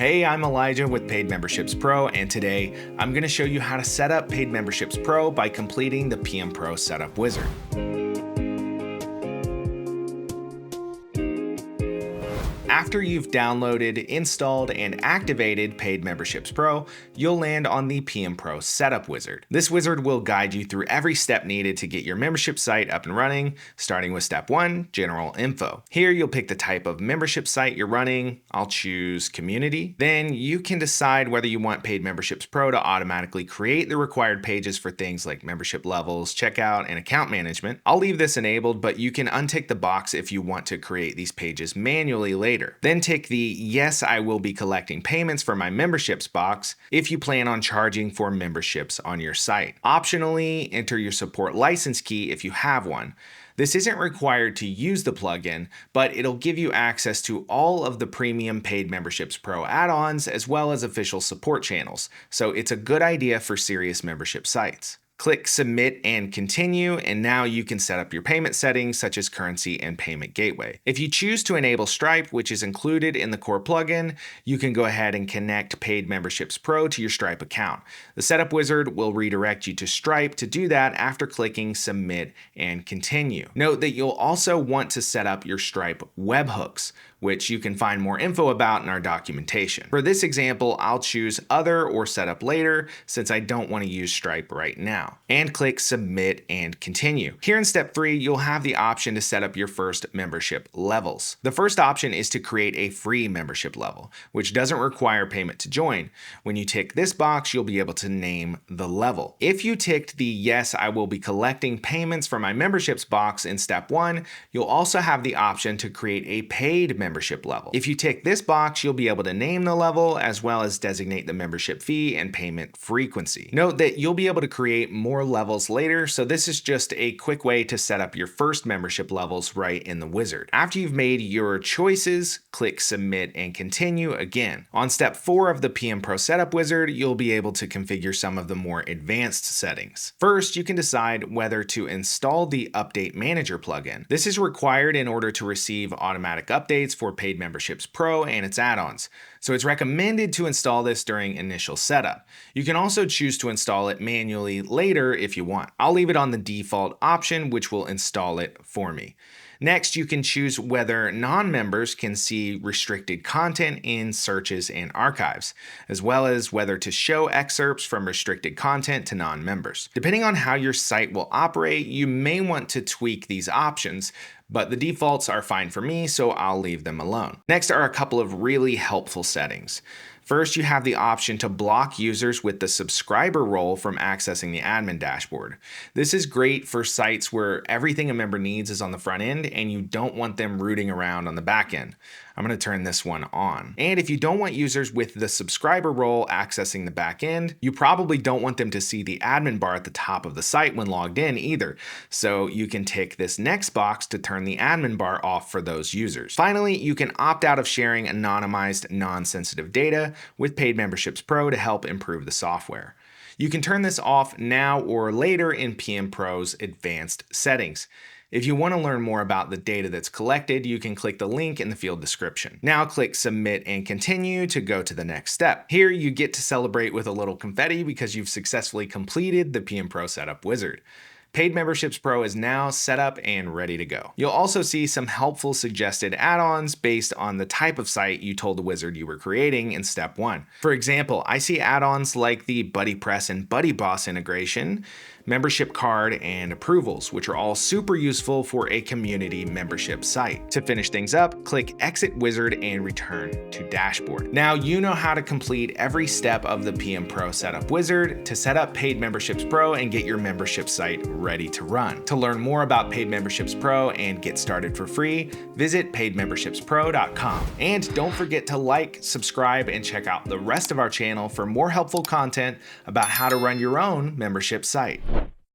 Hey, I'm Elijah with Paid Memberships Pro, and today I'm going to show you how to set up Paid Memberships Pro by completing the PM Pro Setup Wizard. After you've downloaded, installed, and activated Paid Memberships Pro, you'll land on the PM Pro Setup Wizard. This wizard will guide you through every step needed to get your membership site up and running, starting with step 1, General Info. Here you'll pick the type of membership site you're running. I'll choose Community. Then you can decide whether you want Paid Memberships Pro to automatically create the required pages for things like membership levels, checkout, and account management. I'll leave this enabled, but you can untick the box if you want to create these pages manually later. Then tick the Yes, I will be collecting payments for my memberships box if you plan on charging for memberships on your site. Optionally, enter your support license key if you have one. This isn't required to use the plugin, but it'll give you access to all of the premium Paid Memberships Pro add-ons as well as official support channels, so it's a good idea for serious membership sites. Click Submit and Continue, and now you can set up your payment settings such as currency and payment gateway. If you choose to enable Stripe, which is included in the core plugin, you can go ahead and connect Paid Memberships Pro to your Stripe account. The setup wizard will redirect you to Stripe to do that after clicking Submit and Continue. Note that you'll also want to set up your Stripe webhooks, which you can find more info about in our documentation. For this example, I'll choose Other or Set Up Later since I don't want to use Stripe right now, and click Submit and Continue. Here in step 3, you'll have the option to set up your first membership levels. The first option is to create a free membership level, which doesn't require payment to join. When you tick this box, you'll be able to name the level. If you ticked the Yes, I will be collecting payments for my memberships box in step 1, you'll also have the option to create a paid membership level. If you tick this box, you'll be able to name the level as well as designate the membership fee and payment frequency. Note that you'll be able to create more levels later, so this is just a quick way to set up your first membership levels right in the wizard. After you've made your choices, click Submit and Continue again. On step 4 of the PM Pro Setup Wizard, you'll be able to configure some of the more advanced settings. First, you can decide whether to install the Update Manager plugin. This is required in order to receive automatic updates for Paid Memberships Pro and its add-ons, so it's recommended to install this during initial setup. You can also choose to install it manually later if you want. I'll leave it on the default option, which will install it for me. Next, you can choose whether non-members can see restricted content in searches and archives, as well as whether to show excerpts from restricted content to non-members. Depending on how your site will operate, you may want to tweak these options, but the defaults are fine for me, so I'll leave them alone. Next are a couple of really helpful settings. First, you have the option to block users with the subscriber role from accessing the admin dashboard. This is great for sites where everything a member needs is on the front end and you don't want them rooting around on the back end. I'm going to turn this one on. And if you don't want users with the subscriber role accessing the back end, you probably don't want them to see the admin bar at the top of the site when logged in either. So you can tick this next box to turn the admin bar off for those users. Finally, you can opt out of sharing anonymized, non-sensitive data with Paid Memberships Pro to help improve the software. You can turn this off now or later in PM Pro's advanced settings. If you want to learn more about the data that's collected, you can click the link in the field description. Now click Submit and Continue to go to the next step. Here you get to celebrate with a little confetti because you've successfully completed the PM Pro Setup Wizard. Paid Memberships Pro is now set up and ready to go. You'll also see some helpful suggested add-ons based on the type of site you told the wizard you were creating in step 1. For example, I see add-ons like the BuddyPress and BuddyBoss integration, membership card, and approvals, which are all super useful for a community membership site. To finish things up, click Exit Wizard and return to Dashboard. Now you know how to complete every step of the PM Pro Setup Wizard to set up Paid Memberships Pro and get your membership site ready to run. To learn more about Paid Memberships Pro and get started for free, visit paidmembershipspro.com. And don't forget to like, subscribe, and check out the rest of our channel for more helpful content about how to run your own membership site.